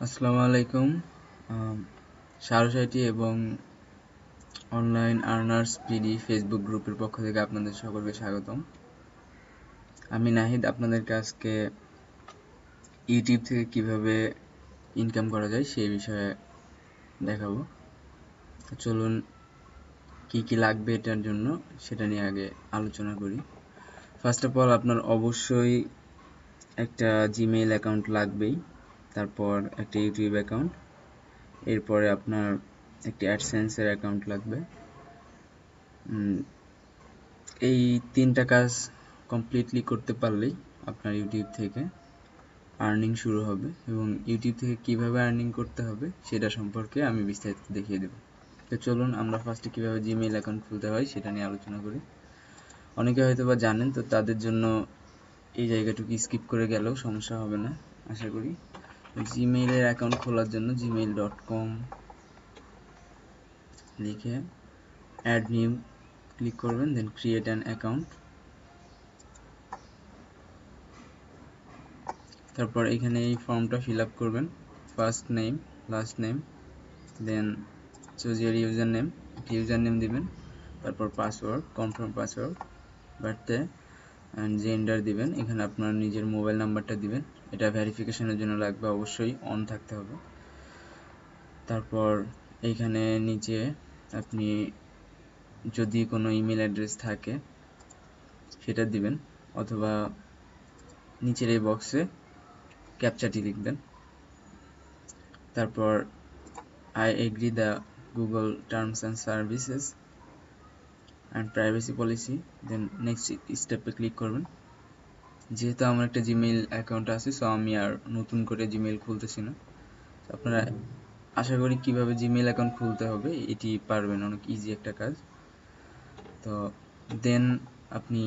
আসসালামু আলাইকুম। সারসাইটি এবং অনলাইন আর্নার্স পিডি ফেসবুক গ্রুপের পক্ষ থেকে আপনাদের সকলকে স্বাগতম। আমি নাহিদ আপনাদেরকে আজকে ইউটিউব থেকে কিভাবে ইনকাম করা যায় সেই বিষয়ে দেখাবো। তো চলুন কি কি লাগবে এটার জন্য সেটা নিয়ে আগে আলোচনা করি। ফার্স্ট অফ অল আপনার অবশ্যই একটা জিমেইল অ্যাকাউন্ট লাগবেই, তারপর একটা ইউটিউব অ্যাকাউন্ট, এরপরে আপনার একটি অ্যাডসেন্সের অ্যাকাউন্ট লাগবে। এই তিনটা কাজ কমপ্লিটলি করতে পারলেই আপনার ইউটিউব থেকে আর্নিং শুরু হবে এবং ইউটিউব থেকে কিভাবে আর্নিং করতে হবে সেটা সম্পর্কে আমি বিস্তারিত দেখিয়ে দেব। তো চলুন আমরা ফার্স্টে কিভাবে জিমেইল অ্যাকাউন্ট খুলতে হয় সেটা নিয়ে আলোচনা করি। অনেকে হয়তো বা জানেন, তো তাদের জন্য এই জায়গাটুকু স্কিপ করে গেলেও সমস্যা হবে না আশা করি। জিমেইলের অ্যাকাউন্ট খোলার জন্য gmail.com লিখে অ্যাড নিউ ক্লিক করবেন, দেন ক্রিয়েট অ্যান অ্যাকাউন্ট। তারপর এখানে এই ফর্মটা ফিল আপ করবেন, first name, last name, then choose your user name, user name দিবেন, তারপর password, confirm password, birthday and gender দিবেন। এখানে আপনার নিজের মোবাইল নাম্বারটা দিবেন, এটা ভেরিফিকেশনের জন্য লাগবে, অবশ্যই অন থাকতে হবে। তারপর এইখানে নিচে আপনি যদি কোনো ইমেল অ্যাড্রেস থাকে সেটা দিবেন, অথবা নিচের এই বক্সে ক্যাপচাটি লিখবেন। তারপর I agree the Google terms and services and privacy policy, then next স্টেপে ক্লিক করবেন। যেহেতু আমার একটা জিমেইল অ্যাকাউন্ট আছে, সো আমি আর নতুন করে জিমেইল খুলতেছি না। আপনারা আশা করি কিভাবে জিমেইল অ্যাকাউন্ট খুলতে হবে এটি পারবেন, অনেক ইজি একটা কাজ। তো দেন আপনি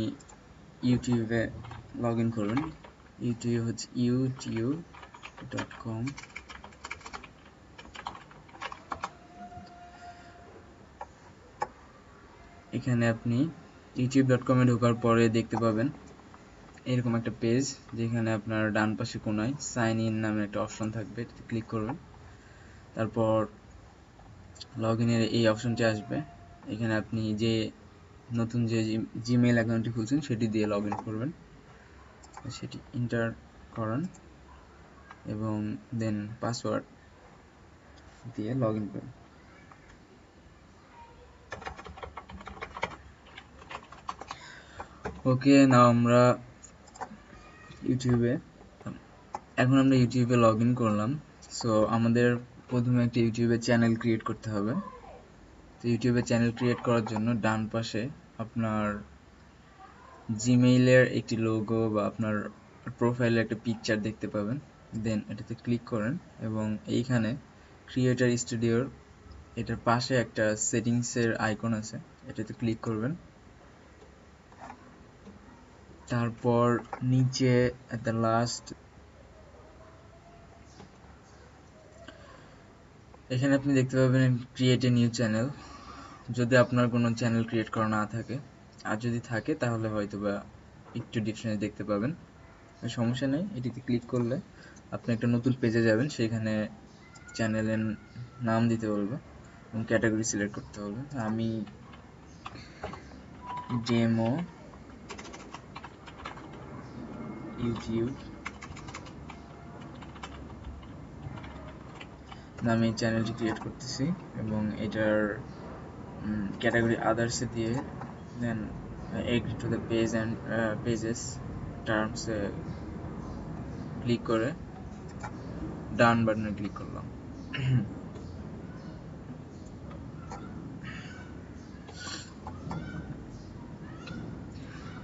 ইউটিউবে লগ ইন করবেন। ইউটিউব হচ্ছে youtube.com। এখানে আপনি youtube.com-এ ঢোকার পরে দেখতে পাবেন এরকম একটা পেজ, যেখানে আপনার ডান পাশে কোনায় সাইন ইন নামে একটা অপশন থাকবে, এটাতে ক্লিক করবেন। তারপর লগ ইনের এই অপশনটি আসবে, এখানে আপনি যে নতুন যে জিমেইল অ্যাকাউন্টটি খুলছেন সেটি দিয়ে লগ ইন করবেন, সেটি এন্টার করান এবং দেন পাসওয়ার্ড দিয়ে লগ ইন করুন। ওকে, নাও আমরা এখন আমরা ইউটিউবে লগ ইন করলাম। সো আমাদের প্রথমে একটা ইউটিউবে চ্যানেল ক্রিয়েট করতে হবে। তো ইউটিউবে চ্যানেল ক্রিয়েট করার জন্য ডান পাশে আপনার জিমেইলের একটি লোগো বা আপনার প্রোফাইলের একটা পিকচার দেখতে পাবেন, দেন এটাতে ক্লিক করেন এবং এইখানে ক্রিয়েটার স্টুডিওর এটার পাশে একটা সেটিংসের আইকন আছে, এটাতে ক্লিক করবেন। তারপর নিচে এট দ্য লাস্ট এখানে আপনি দেখতে পাবেন ক্রিয়েট এ নিউ চ্যানেল, যদি আপনার কোনো চ্যানেল ক্রিয়েট করা না থাকে, আর যদি থাকে তাহলে হয়তো বা একটু ডিফারেন্স দেখতে পাবেন, সমস্যা নেই। এটিতে ক্লিক করলে আপনি একটা নতুন পেজে যাবেন, সেখানে চ্যানেলের নাম দিতে বলবে এবং ক্যাটাগরি সিলেক্ট করতে হবে। আমি ডেমো ইউটিউব নামে চ্যানেলটি ক্রিয়েট করতেছি এবং এটার ক্যাটাগরি আদার্সে দিয়ে then agree to the page and pages টার্মসে ক্লিক করে ডান বাটনে ক্লিক করলাম।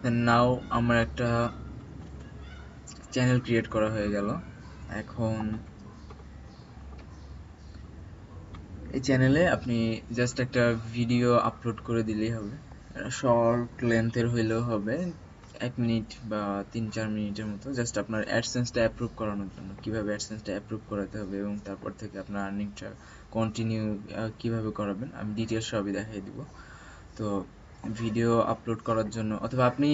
দেন নাও আমার একটা চ্যানেল ক্রিয়েট করা হয়ে গেল। এখন এই চ্যানেলে আপনি জাস্ট একটা ভিডিও আপলোড করে দিলেই হবে, শর্ট লেন্থের হইলেও হবে, 1 মিনিট বা 3-4 মিনিটের মতো, জাস্ট আপনার অ্যাডসেন্সটা অ্যাপ্রুভ করানোর জন্য, কিভাবে অ্যাডসেন্সটা অ্যাপ্রুভ করাতে হবে এবং তারপর থেকে আপনার আর্নিংটা কন্টিনিউ কিভাবে করাবেন আমি ডিটেলস সবই দেখাই দিব। তো ভিডিও আপলোড করার জন্য, অথবা আপনি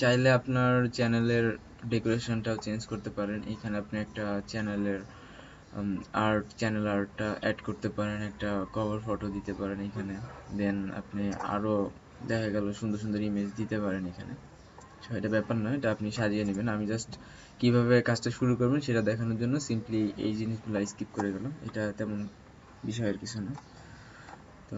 চাইলে আপনার চ্যানেলের ডেকোরেশনটাও চেঞ্জ করতে পারেন। এখানে আপনি একটা চ্যানেলের আর্ট, চ্যানেল আর্টটা অ্যাড করতে পারেন, একটা কভার ফটো দিতে পারেন এখানে। দেন আপনি আরও দেখা গেল সুন্দর সুন্দর ইমেজ দিতে পারেন এখানে। এটা ব্যাপার নয়, এটা আপনি সাজিয়ে নেবেন। আমি জাস্ট কিভাবে কাজটা শুরু করবেন সেটা দেখানোর জন্য সিম্পলি এই জিনিসগুলো স্কিপ করে গেলাম, এটা তেমন বিষয়ের কিছু না। তো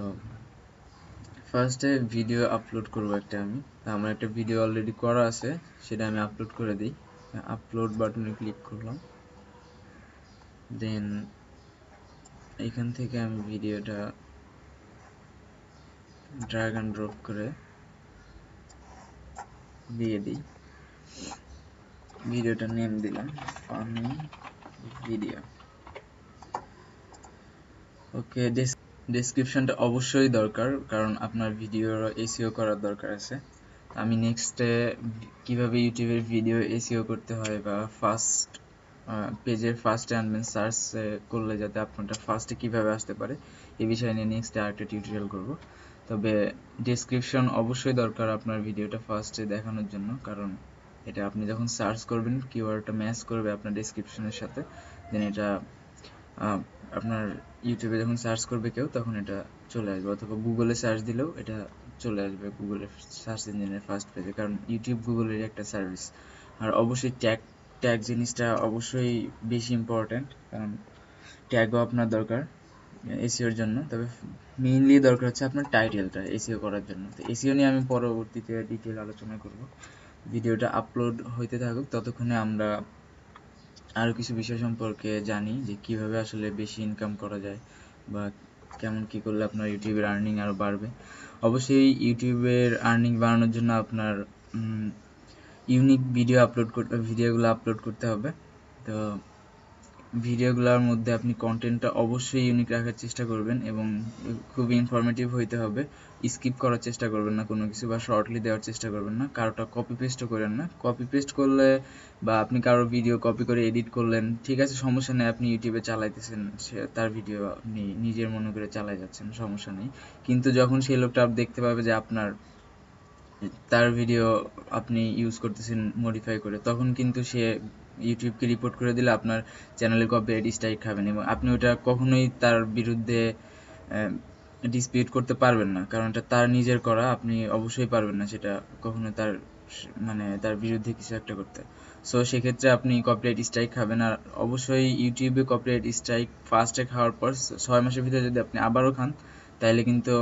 ফার্স্টে ভিডিও আপলোড করবো একটা আমি। আমার একটা ভিডিও অলরেডি করা আছে, সেটা আমি আপলোড করে দিই। আপলোড বাটনে ক্লিক করলাম, দেন এখান থেকে আমি ভিডিওটা ড্র্যাগ অ্যান্ড ড্রপ করে দিয়ে দিই। ভিডিওটা নেম দিলাম ফানি ভিডিও। ওকে, ডেসক্রিপশনটা অবশ্যই দরকার, কারণ আপনার ভিডিওর এসইও করার দরকার আছে। আমি নেক্সটে কিভাবে ইউটিউবের ভিডিও এসইও করতে হয় বা ফার্স্ট পেজের ফার্স্টে আনবেন সার্চ করলে যাতে আপনারটা ফার্স্টে কিভাবে আসতে পারে এই বিষয় নিয়ে নেক্সটে আরেকটা টিউটোরিয়াল করব। তবে ডেসক্রিপশন অবশ্যই দরকার আপনার ভিডিওটা ফার্স্টে দেখানোর জন্য, কারণ এটা আপনি যখন সার্চ করবেন কিওয়ার্ডটা ম্যাচ করবে আপনার ডেসক্রিপশনের সাথে, দেন এটা আপনার ইউটিউবে যখন সার্চ করবে কেউ তখন এটা চলে আসবে, অথবা গুগলে সার্চ দিলেও এটা চলে আসবে গুগলের সার্চ ইঞ্জিনের ফার্স্ট পেজে, কারণ ইউটিউব গুগলের একটা সার্ভিস। আর অবশ্যই ট্যাগ ট্যাগ জিনিসটা অবশ্যই বেশি ইম্পর্ট্যান্ট, কারণ ট্যাগও আপনার দরকার এসইওর জন্য। তবে মেইনলি দরকার হচ্ছে আপনার টাইটেলটা এসইও করার জন্য। তো এসইও নিয়ে আমি পরবর্তীতে ডিটেল আলোচনা করব। ভিডিওটা আপলোড হইতে থাকুক, ততক্ষণে আমরা আরও কিছু বিষয় সম্পর্কে জানি যে কিভাবে আসলে বেশি ইনকাম করা যায় বা কেমন কি করলে আপনার ইউটিউবের আর্নিং আরও বাড়বে। অবশ্যই ইউটিউবের আর্নিং বাড়ানোর জন্য আপনার ইউনিক ভিডিওগুলো আপলোড করতে হবে। তো ভিডিওগুলোর মধ্যে আপনি কন্টেন্টটা অবশ্যই ইউনিক রাখার চেষ্টা করবেন এবং খুবই ইনফরমেটিভ হইতে হবে। স্কিপ করার চেষ্টা করবেন না কোনো কিছু, বা শর্টলি দেওয়ার চেষ্টা করবেন না। কারোটা কপি পেস্টও করেন না। কপি পেস্ট করলে বা আপনি কারোর ভিডিও কপি করে এডিট করলেন, ঠিক আছে, সমস্যা নেই, আপনি ইউটিউবে চালাইতেছেন, তার ভিডিও আপনি নিজের মনে করে চালাই যাচ্ছেন, সমস্যা নেই। কিন্তু যখন সেই লোকটা দেখতে পাবে যে তার ভিডিও আপনি ইউজ করতেছেন মডিফাই করে, তখন কিন্তু সে ইউটিউবকে রিপোর্ট করে দিলে আপনার চ্যানেলে কপিরাইট স্ট্রাইক খাবেন, এবং আপনি ওটা কখনোই তার বিরুদ্ধে ডিসপিউট করতে পারবেন না, কারণ এটা তার নিজের করা, আপনি অবশ্যই পারবেন না সেটা কখনো তার বিরুদ্ধে কিছু একটা করতে। সো সেক্ষেত্রে আপনি কপিরাইট স্ট্রাইক খাবেন। আর অবশ্যই ইউটিউবে কপিরাইট স্ট্রাইক ফার্স্টে খাওয়ার পর 6 মাসের ভিতরে যদি আপনি আবারও খান, তাহলে কিন্তু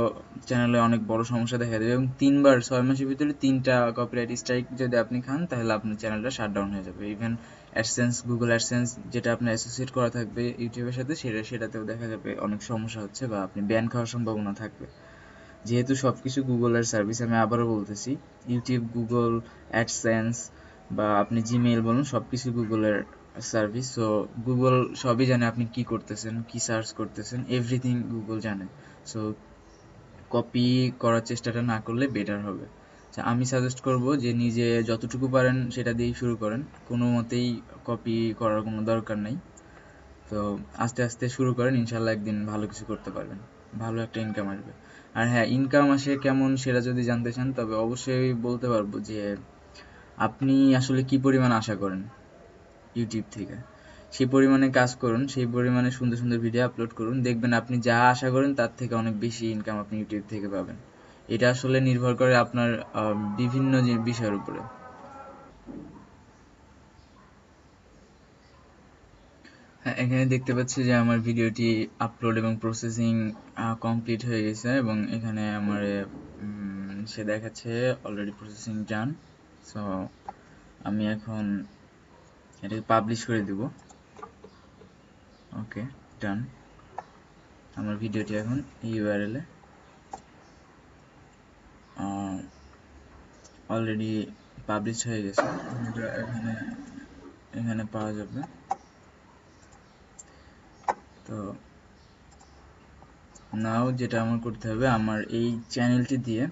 চ্যানেলে অনেক বড় সমস্যা দেখা দেবে, এবং 6 মাসের ভিতরে 3টা কপিরাইট স্ট্রাইক যদি আপনি খান, তাহলে আপনার চ্যানেলটা শাটডাউন হয়ে যাবে। ইভেন অ্যাডসেন্স, গুগল অ্যাডসেন্স যেটা আপনার অ্যাসোসিয়েট করা থাকবে ইউটিউবের সাথে, সেটাতেও দেখা যাবে অনেক সমস্যা হচ্ছে বা আপনি ব্যান খাওয়ার সম্ভাবনা থাকবে। যেহেতু সবকিছু গুগলের সার্ভিস, আমি আবারও বলতেছি, ইউটিউব, গুগল অ্যাডসেন্স বা আপনি জিমেইল বলুন, সবকিছু গুগলের সার্ভিস। সো গুগল সবই জানে আপনি কি করতেছেন, কি সার্চ করতেছেন, এভরিথিং গুগল জানে। সো কপি করার চেষ্টাটা না করলে বেটার হবে। আমি সাজেস্ট করব যে নিজে যতটুকু পারেন সেটা দিয়েই শুরু করেন, কোনো মতেই কপি করার কোনো দরকার নাই। তো আস্তে আস্তে শুরু করেন, ইনশাল্লাহ একদিন ভালো কিছু করতে পারবেন, ভালো একটা ইনকাম আসবে। আর হ্যাঁ, ইনকাম আসে কেমন সেটা যদি জানতে চান, তবে অবশ্যই বলতে পারবো যে আপনি আসলে কি পরিমাণ আশা করেন ইউটিউব থেকে, সেই পরিমাণে কাজ করুন, সেই পরিমাণে সুন্দর সুন্দর ভিডিও আপলোড করুন, দেখবেন আপনি যা আশা করেন তার থেকে অনেক বেশি ইনকাম আপনি ইউটিউব থেকে পাবেন। এটা আসলে নির্ভর করে আপনার বিভিন্ন বিষয়ের উপরে। হ্যাঁ, এখানে দেখতে পাচ্ছি যে আমার ভিডিওটি আপলোড এবং প্রসেসিং কমপ্লিট হয়ে গেছে, এবং এখানে আমার সে দেখাচ্ছে অলরেডি প্রসেসিং ডান। সো আমি এখন এটাকে পাবলিশ করে দিব। ওকে, ডান। আমার ভিডিওটি এখন ইউআরএল এ অলরেডি পাবলিশ হয়ে গেছে, এটা এখানে পাওয়া যাবে। তো নাও যেটা আমার করতে হবে, আমার এই চ্যানেলটি দিয়ে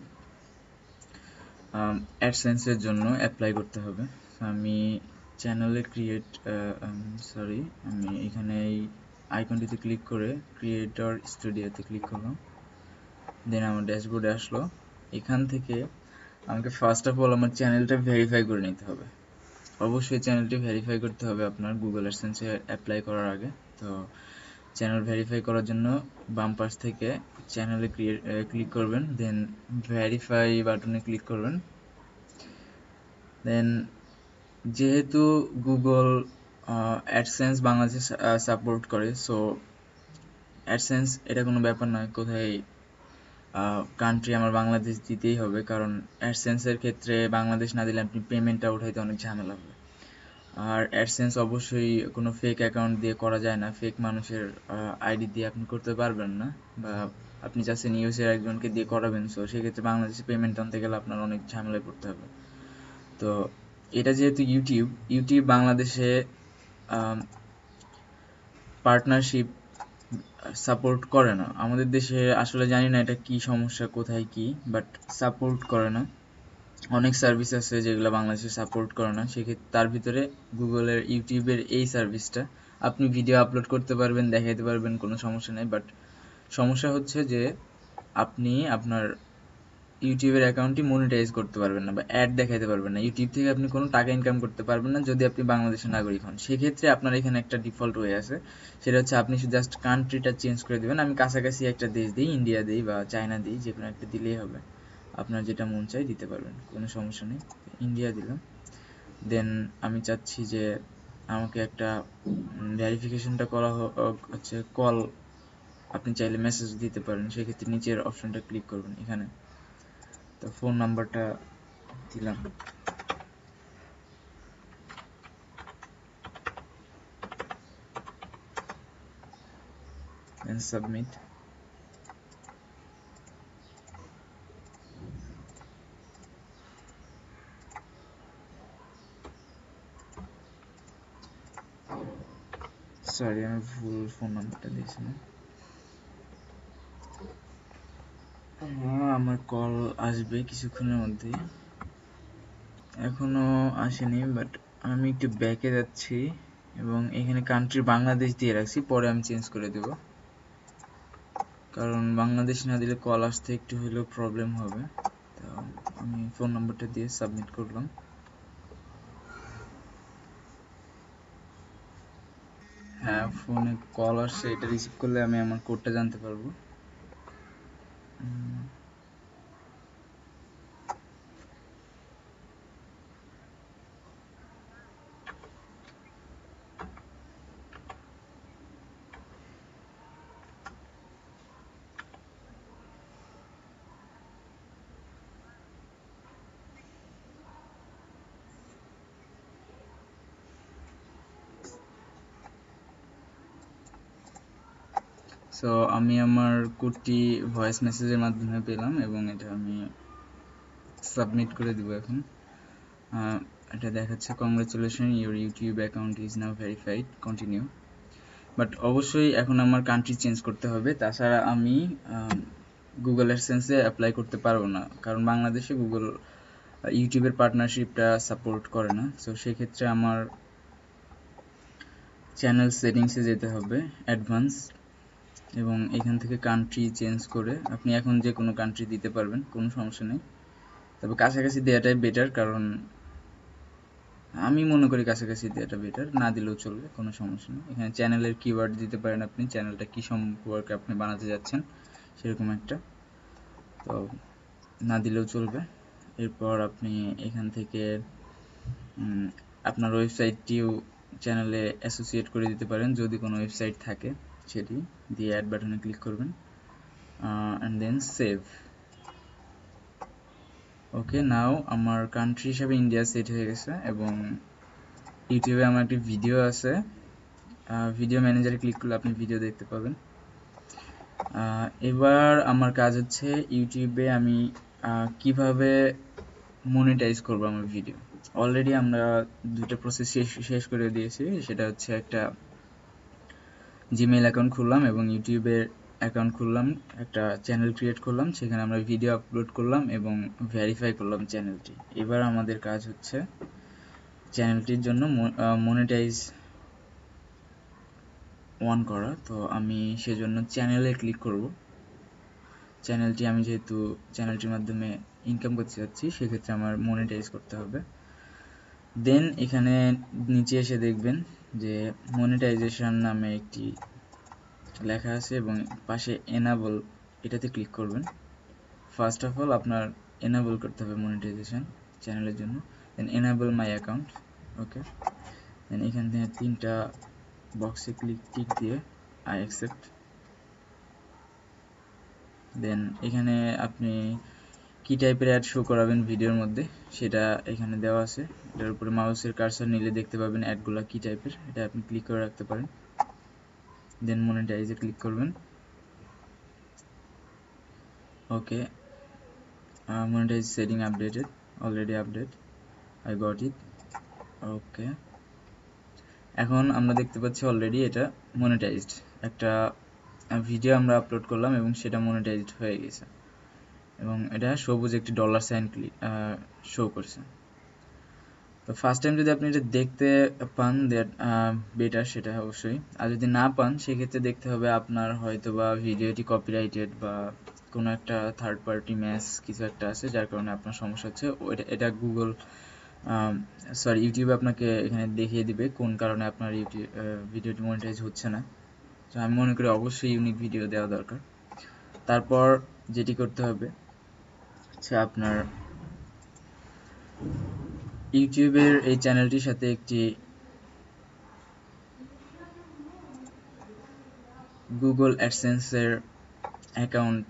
অ্যাডসেন্সের জন্য অ্যাপ্লাই করতে হবে। আমি চ্যানেলে আমি এখানে এই আইকনটিতে ক্লিক করে ক্রিয়েটর স্টুডিওতে ক্লিক করলাম, দেন আমার ড্যাশবোর্ডে আসলো। এখান থেকে আমাকে ফার্স্ট অফ অল আমার চ্যানেলটা ভেরিফাই করে নিতে হবে। অবশ্যই চ্যানেলটি ভেরিফাই করতে হবে আপনার গুগল অ্যাডসেন্সে অ্যাপ্লাই করার আগে। তো চ্যানেল ভেরিফাই করার জন্য বাম পাশ থেকে চ্যানেলে ক্লিক করবেন, দেন ভেরিফাই বাটনে ক্লিক করবেন। দেন যেহেতু গুগল অ্যাডসেন্স বাংলাদেশে সাপোর্ট করে, সো অ্যাডসেন্স এটা কোনো ব্যাপার নয়, কোথায় কান্ট্রি আমার বাংলাদেশ দিতেই হবে, কারণ অ্যাডসেন্সের ক্ষেত্রে বাংলাদেশ না দিলে আপনি পেমেন্টটা উঠাইতে অনেক ঝামেলা হবে। আর অ্যাডসেন্স অবশ্যই কোনো ফেক অ্যাকাউন্ট দিয়ে করা যায় না, ফেক মানুষের আইডি দিয়ে আপনি করতে পারবেন না, বা আপনি চাচ্ছেন ইউএসের একজনকে দিয়ে করাবেন, সো সেক্ষেত্রে বাংলাদেশে পেমেন্ট আনতে গেলে আপনার অনেক ঝামেলায় পড়তে হবে। তো এটা যেহেতু ইউটিউব বাংলাদেশে পার্টনারশিপ সাপোর্ট করে না, আমাদের দেশে আসলে জানি না এটা কি সমস্যা, কোথায় কি, বাট সাপোর্ট করে না। অনেক সার্ভিস আছে যেগুলো বাংলাদেশে সাপোর্ট করে না, সেক্ষেত্রে তার ভিতরে গুগলের ইউটিউবের এই সার্ভিসটা, আপনি ভিডিও আপলোড করতে পারবেন, দেখাইতে পারবেন, কোনো সমস্যা নেই, বাট সমস্যা হচ্ছে যে আপনি আপনার ইউটিউবের অ্যাকাউন্টটি মনিটাইজ করতে পারবেন না বা অ্যাড দেখাইতে পারবেন না, ইউটিউব থেকে আপনি কোনো টাকা ইনকাম করতে পারবেন না যদি আপনি বাংলাদেশের নাগরিক হন। সেক্ষেত্রে আপনার এখানে একটা ডিফল্ট ওয়ে আছে, সেটা হচ্ছে আপনি জাস্ট কান্ট্রিটা চেঞ্জ করে দেবেন। আমি কাছাকাছি একটা দেশ দিই, ইন্ডিয়া দিই বা চায়না দিই, যে কোনো একটা দিলেই হবে, আপনার যেটা মন চাই দিতে পারবেন, কোনো সমস্যা নেই। ইন্ডিয়া দিলাম। দেন আমি চাচ্ছি যে আমাকে একটা ভেরিফিকেশনটা করা হচ্ছে কল, আপনি চাইলে মেসেজ দিতে পারেন, সেক্ষেত্রে নিচের অপশনটা ক্লিক করবেন এখানে, তো ফোন নাম্বারটা দিলাম, দেন সাবমিট। সরি, আমি ভুল ফোন নাম্বারটা দিয়েছিলাম। আমার কল আসবে কিছুক্ষণের মধ্যেই, এখনো আসেনি, বাট আমি একটু ব্যাকে যাচ্ছি এবং এখানে কান্ট্রি বাংলাদেশ দিয়ে রাখছি, পরে আমি চেঞ্জ করে দেব, কারণ বাংলাদেশ না দিলে কল আসতে একটু হলেও প্রবলেম হবে। তো আমি ফোন নাম্বারটা দিয়ে সাবমিট করলাম। হ্যাঁ, ফোনে কল আসছে, এটা রিসিভ করলে আমি আমার কোডটা জানতে পারবো। সো আমি আমার কোডটি ভয়েস মেসেজের মাধ্যমে পেলাম এবং এটা আমি সাবমিট করে দিব এখন। এটা দেখাচ্ছে congratulation, your YouTube account is now verified, continue. But অবশ্যই এখন আমার কান্ট্রি চেঞ্জ করতে হবে, তাছাড়া আমি গুগল অ্যাডসেন্সে অ্যাপ্লাই করতে পারবো না, কারণ বাংলাদেশে গুগল ইউটিউবের পার্টনারশিপটা সাপোর্ট করে না। সো সেক্ষেত্রে আমার চ্যানেল সেটিংসে যেতে হবে, অ্যাডভান্স, এবং এখান থেকে কান্ট্রি চেঞ্জ করে আপনি এখন যে কোনো কান্ট্রি দিতে পারবেন, কোনো সমস্যা নেই, তবে কাছাকাছি দেওয়াটাই বেটার, কারণ আমি মনে করি কাছাকাছি দেওয়াটা বেটার, না দিলেও চলবে, কোনো সমস্যা নেই। এখানে চ্যানেলের কিওয়ার্ড দিতে পারেন আপনি, চ্যানেলটা কী সম্পর্কে আপনি বানাতে যাচ্ছেন সেরকম একটা, তো না দিলেও চলবে। এরপর আপনি এখান থেকে আপনার ওয়েবসাইটটিও চ্যানেলে অ্যাসোসিয়েট করে দিতে পারেন, যদি কোনো ওয়েবসাইট থাকে সেটি দিয়ে অ্যাড বাটনে ক্লিক করবেন, অ্যান্ড দেন সেভ। ওকে, নাও আমার কান্ট্রি হিসাবে ইন্ডিয়া সেট হয়ে গেছে এবং ইউটিউবে আমার একটি ভিডিও আছে, ভিডিও ম্যানেজারে ক্লিক করলে আপনি ভিডিও দেখতে পাবেন। এবার আমার কাজ হচ্ছে ইউটিউবে আমি কিভাবে মনিটাইজ করব আমার ভিডিও। অলরেডি আমরা দুটো প্রসেস শেষ করে দিয়েছি, সেটা হচ্ছে একটা জিমেইল অ্যাকাউন্ট খুললাম এবং ইউটিউবের অ্যাকাউন্ট খুললাম, একটা চ্যানেল ক্রিয়েট করলাম, সেখানে আমরা ভিডিও আপলোড করলাম এবং ভেরিফাই করলাম চ্যানেলটি। এবার আমাদের কাজ হচ্ছে চ্যানেলটির জন্য মনিটাইজ অন করা। তো আমি সেজন্য চ্যানেলে ক্লিক করব, চ্যানেলটি আমি যেহেতু চ্যানেলটির মাধ্যমে ইনকাম করতে চাচ্ছি, সেক্ষেত্রে আমার মনিটাইজ করতে হবে। দেন এখানে নিচে এসে দেখবেন যে মনিটাইজেশন নামে একটি লেখা আছে এবং পাশে এনাবল, এটাতে ক্লিক করবেন। ফার্স্ট অফ অল আপনার এনাবল করতে হবে মনিটাইজেশন চ্যানেলের জন্য, দেন এনাবল মাই অ্যাকাউন্ট। ওকে, দেন এখান থেকে 3টা বক্সে টিক দিয়ে আই অ্যাকসেপ্ট। দেন এখানে আপনি কি টাইপের অ্যাড শো করাবেন ভিডিওর মধ্যে সেটা এখানে দেওয়া আছে। এটার উপরে মাউসের কার্সার নিলে দেখতে পাবেন অ্যাডগুলো কি টাইপের, এটা আপনি ক্লিক করে রাখতে পারেন। দেন মনিটাইজে ক্লিক করবেন। Okay, monetise setting updated, already update, I got it. Okay, এখন আমরা দেখতে পাচ্ছি অলরেডি এটা মনিটাইজড। একটা ভিডিও আমরা আপলোড করলাম এবং সেটা মনিটাইজড হয়ে গেছে এবং এটা সবুজ একটি ডলার সাইন শো করছে। তো ফার্স্ট টাইম যদি আপনি এটা দেখতে পান দ্যাট বেটার, সেটা অবশ্যই। আর যদি না পান সেক্ষেত্রে দেখতে হবে আপনার হয়তো বা ভিডিওটি কপিরাইটেড বা কোনো একটা থার্ড পার্টি ম্যাচ কিছু একটা আছে যার কারণে আপনার সমস্যা হচ্ছে। এটা গুগল ইউটিউবে আপনাকে এখানে দেখিয়ে দিবে কোন কারণে আপনার ভিডিওটি মনিটাইজ হচ্ছে না। তো আমি মনে করি অবশ্যই ইউনিক ভিডিও দেওয়া দরকার। তারপর যেটি করতে হবে হচ্ছে আপনার ইউটিউবের এই চ্যানেলটির সাথে একটি গুগল অ্যাডসেন্সের অ্যাকাউন্ট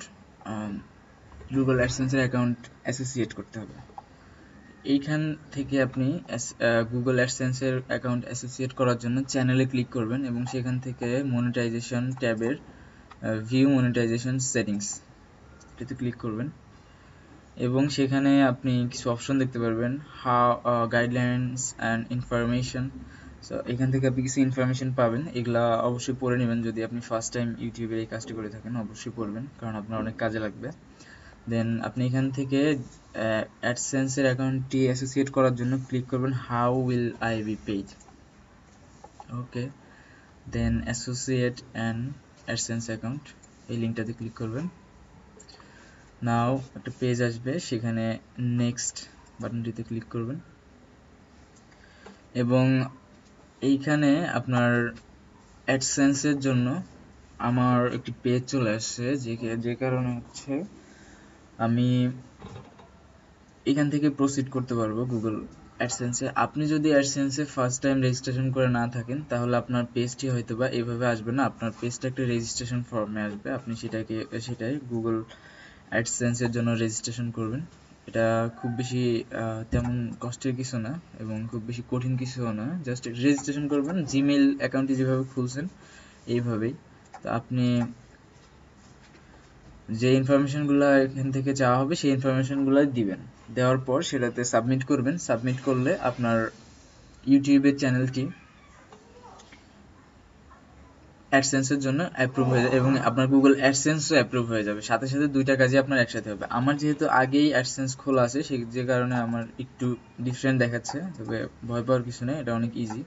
অ্যাসোসিয়েট করতে হবে। এইখান থেকে আপনি গুগল অ্যাডসেন্সের অ্যাকাউন্ট অ্যাসোসিয়েট করার জন্য চ্যানেলে ক্লিক করবেন এবং সেখান থেকে মনিটাইজেশন ট্যাবের ভিউ মনিটাইজেশন সেটিংস এটাতে ক্লিক করবেন এবং সেখানে আপনি কিছু অপশন দেখতে পারবেন, how guidelines and information. So এখান থেকে আপনি কিছু ইনফরমেশন পাবেন, এগুলা অবশ্যই পড়ে নেবেন। যদি আপনি ফার্স্ট টাইম ইউটিউবের এই কাজটি করে থাকেন অবশ্যই পড়বেন, কারণ আপনার অনেক কাজে লাগবে। দেন আপনি এখান থেকে অ্যাডসেন্সের অ্যাকাউন্টটি অ্যাসোসিয়েট করার জন্য ক্লিক করবেন how will I be paid. Okay, then associate and AdSense account, এই লিঙ্কটাতে ক্লিক করবেন। নাও একটা পেজ আসবে, সেখানে নেক্সট বাটনটিতে ক্লিক করবেন এবং এইখানে আপনার অ্যাডসেন্সের জন্য আমার একটি পেজ চলে আসছে, যে কারণে হচ্ছে আমি এখান থেকে প্রসিড করতে পারবো গুগল অ্যাডসেন্সে। আপনি যদি অ্যাডসেন্সে ফার্স্ট টাইম রেজিস্ট্রেশন করে না থাকেন তাহলে আপনার পেজটি হয়তো বা এইভাবে আসবে না, আপনার পেজটা একটা রেজিস্ট্রেশন ফর্মে আসবে। আপনি সেটাই গুগল অ্যাডসেন্সের জন্য রেজিস্ট্রেশন করবেন। এটা খুব বেশি তেমন কষ্টের কিছু না এবং খুব বেশি কঠিন কিছুও না, জাস্ট রেজিস্ট্রেশন করবেন জিমেইল অ্যাকাউন্টটি যেভাবে খুলছেন এইভাবেই। তো আপনি যে ইনফরমেশনগুলো এখান থেকে চাওয়া হবে সেই ইনফরমেশনগুলো দিবেন, দেওয়ার পর সেটাতে সাবমিট করবেন। সাবমিট করলে আপনার ইউটিউবের চ্যানেলটি অ্যাডসেন্সের জন্য অ্যাপ্রুভ হয়ে যাবে এবং আপনার গুগল অ্যাডসেন্সও অ্যাপ্রুভ হয়ে যাবে। সাথে সাথে দুইটা কাজই আপনার একসাথে হবে। আমার যেহেতু আগেই অ্যাডসেন্স খোলা আছে যে কারণে আমার একটু ডিফারেন্ট দেখাচ্ছে, তবে ভয় পাওয়ার কিছু নেই, এটা অনেক ইজি।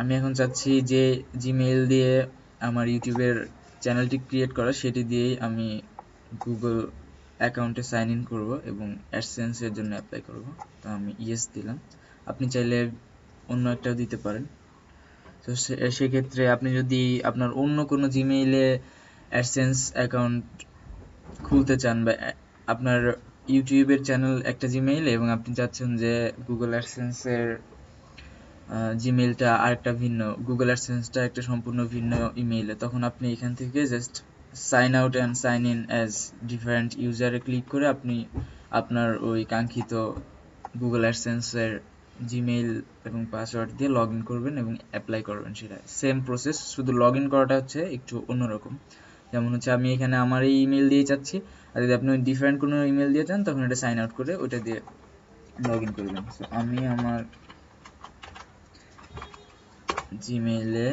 আমি এখন চাচ্ছি যে জিমেইল দিয়ে আমার ইউটিউবের চ্যানেলটি ক্রিয়েট করা সেটি দিয়েই আমি গুগল অ্যাকাউন্টে সাইন ইন করবো এবং অ্যাডসেন্সের জন্য অ্যাপ্লাই করব। তো আমি ইয়েস দিলাম। আপনি চাইলে অন্য একটাও দিতে পারেন। তো সেক্ষেত্রে আপনি যদি আপনার অন্য কোনো জিমেইলে অ্যাডসেন্স অ্যাকাউন্ট খুলতে চান বা আপনার ইউটিউবের চ্যানেল একটা জিমেইলে এবং আপনি চাচ্ছেন যে গুগল অ্যাডসেন্সের জিমেইলটা আরেকটা ভিন্ন, গুগল অ্যাডসেন্সটা একটা সম্পূর্ণ ভিন্ন ইমেইলে, তখন আপনি এখান থেকে just sign out and sign in as different ইউজারে ক্লিক করে আপনি আপনার ওই কাঙ্ক্ষিত গুগল অ্যাডসেন্সের জিমেইল এবং পাসওয়ার্ড দিয়ে লগ ইন করবেন এবং অ্যাপ্লাই করবেন। সেটা সেম প্রসেস, শুধু লগ ইন করাটা হচ্ছে একটু অন্যরকম। যেমন হচ্ছে আমি এখানে আমার এই ইমেল দিয়ে চাচ্ছি, আর যদি আপনি ডিফারেন্ট কোনো ইমেল দিয়ে চান তখন এটা সাইন আউট করে ওটা দিয়ে লগ ইন করবেন। সো আমি আমার জিমেইলে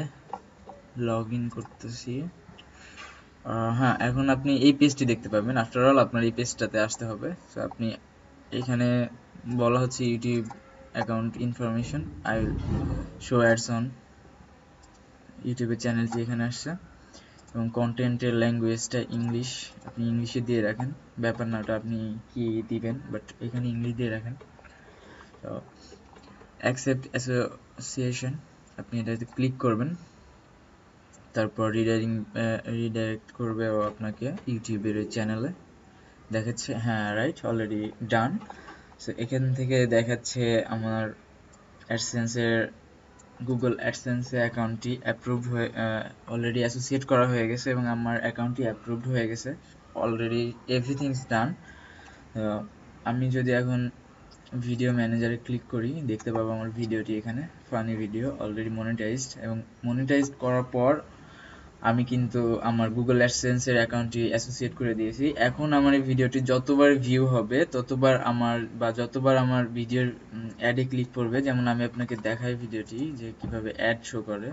লগ ইন করতেছি। হ্যাঁ, এখন আপনি এই পেজটি দেখতে পাবেন। আফটার অল আপনার এই পেজটাতে আসতে হবে। সো আপনি এখানে বলা হচ্ছে YouTube account information, I will show ads on. ইউটিউবের চ্যানেলটি এখানে আসছে এবং কন্টেন্টের ল্যাঙ্গুয়েজটা ইংলিশ, আপনি ইংলিশে দিয়ে রাখেন। ব্যাপার না ওটা আপনি কি দিবেন, বাট এখানে ইংলিশ দিয়ে রাখেন। তো অ্যাকসেপ্ট অ্যাসোসিয়েশন, আপনি এটাতে ক্লিক করবেন, তারপর রিডাইরেক্ট করবে ও আপনাকে ইউটিউবের ওই চ্যানেলে দেখাচ্ছে। হ্যাঁ রাইট, অলরেডি ডান। সো এখান থেকে দেখাচ্ছে আমার অ্যাডসেন্সের গুগল অ্যাডসেন্সে অ্যাকাউন্টটি অ্যাপ্রুভড হয়ে অলরেডি অ্যাসোসিয়েট করা হয়ে গেছে এবং আমার অ্যাকাউন্টটি অ্যাপ্রুভড হয়ে গেছে অলরেডি, এভরিথিংস ডান। আমি যদি এখন ভিডিও ম্যানেজারে ক্লিক করি দেখতে পাবো আমার ভিডিওটি এখানে ফানি ভিডিও অলরেডি মনিটাইজড, এবং মনিটাইজড করার পর আমি কিন্তু আমার গুগল অ্যাডসেন্সের অ্যাকাউন্টটি অ্যাসোসিয়েট করে দিয়েছি। এখন আমার এই ভিডিওটি যতবার ভিউ হবে ততবার যতবার আমার ভিডিওর অ্যাডে ক্লিক করবে, যেমন আমি আপনাকে দেখাই ভিডিওটি যে কিভাবে অ্যাড শো করে।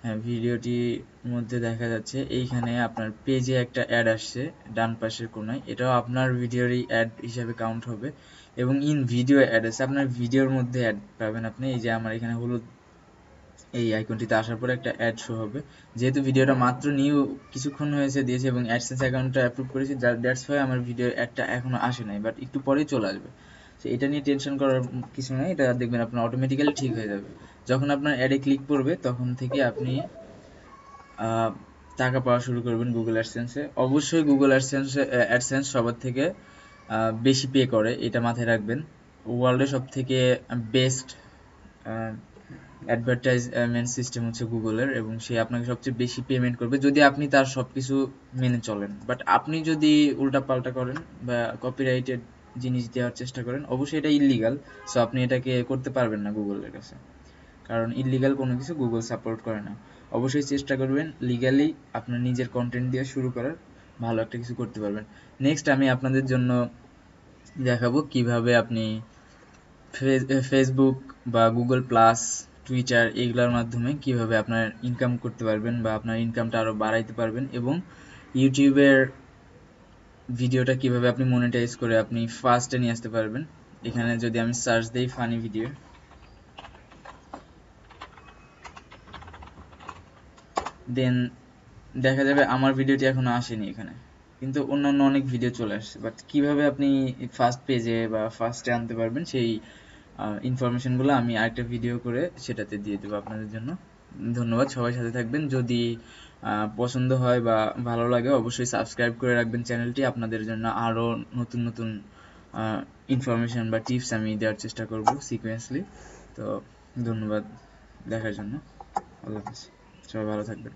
হ্যাঁ, ভিডিওটির মধ্যে দেখা যাচ্ছে এইখানে আপনার পেজে একটা অ্যাড আসছে ডান পাশের কোনায়, এটাও আপনার ভিডিওরই অ্যাড হিসাবে কাউন্ট হবে। এবং ইন ভিডিও অ্যাড আছে, আপনার ভিডিওর মধ্যে অ্যাড পাবেন আপনি। এই যে আমার এখানে হলুদ এই আইকনটিতে আসার পরে একটা অ্যাড শো হবে, যেহেতু ভিডিওটা মাত্র নিউ কিছুক্ষণ হয়েছে দিয়েছে এবং অ্যাডসেন্স অ্যাকাউন্টটা অ্যাপ্রুভ করেছি, দ্যাটস ওয়াই আমার ভিডিও অ্যাডটা এখনো আসে নাই, বাট একটু পরেই চলে আসবে। তো এটা নিয়ে টেনশন করার কিছু নাই, এটা দেখবেন আপনার অটোমেটিক্যালি ঠিক হয়ে যাবে। যখন আপনার অ্যাডে ক্লিক করবে তখন থেকে আপনি টাকা পাওয়া শুরু করবেন গুগল অ্যাডসেন্সে। অবশ্যই গুগল অ্যাডসেন্স সবার থেকে বেশি পে করে, এটা মাথায় রাখবেন। ওয়ার্ল্ডের সব থেকে বেস্ট অ্যাডভার্টাইজমেন্ট সিস্টেম হচ্ছে গুগলের, এবং সে আপনাকে সবচেয়ে বেশি পেমেন্ট করবে যদি আপনি তার সবকিছু মেনে চলেন। বাট আপনি যদি উল্টাপাল্টা করেন বা কপিরাইটেড জিনিস দেওয়ার চেষ্টা করেন, অবশ্যই এটা ইল্লিগাল। সো আপনি এটাকে করতে পারবেন না গুগলের কাছে, কারণ ইল্লিগাল কোনো কিছু গুগল সাপোর্ট করে না। অবশ্যই চেষ্টা করবেন লিগালি আপনার নিজের কন্টেন্ট দিয়ে শুরু করার, ভালো একটা কিছু করতে পারবেন। নেক্সট আমি আপনাদের জন্য দেখাবো কিভাবে আপনি ফেসবুক বা গুগল প্লাস, টুইটার এগুলোর মাধ্যমে কিভাবে আপনার ইনকাম করতে পারবেন বা আপনার ইনকামটা আরও বাড়াইতে পারবেন, এবং ইউটিউবের ভিডিওটা কিভাবে আপনি মনিটাইজ করে আপনি ফার্স্টে নিয়ে আসতে পারবেন। এখানে যদি আমি সার্চ দিই ফানি ভিডিও, দেন দেখা যাবে আমার ভিডিওটি এখনো আসেনি এখানে, কিন্তু অন্যান্য অনেক ভিডিও চলে আসছে। বাট কিভাবে আপনি ফার্স্ট পেজে বা ফার্স্টে আনতে পারবেন সেই ইনফরমেশনগুলো আমি আরেকটা ভিডিও করে সেটাতে দিয়ে দেবো আপনাদের জন্য। ধন্যবাদ, সবাই সাথে থাকবেন। যদি পছন্দ হয় বা ভালো লাগে অবশ্যই সাবস্ক্রাইব করে রাখবেন চ্যানেলটি, আপনাদের জন্য আরও নতুন নতুন ইনফরমেশন বা টিপস আমি দেওয়ার চেষ্টা করব সিকোয়েন্সলি। তো ধন্যবাদ দেখার জন্য, আল্লাহ হাফিজ, সবাই ভালো থাকবেন।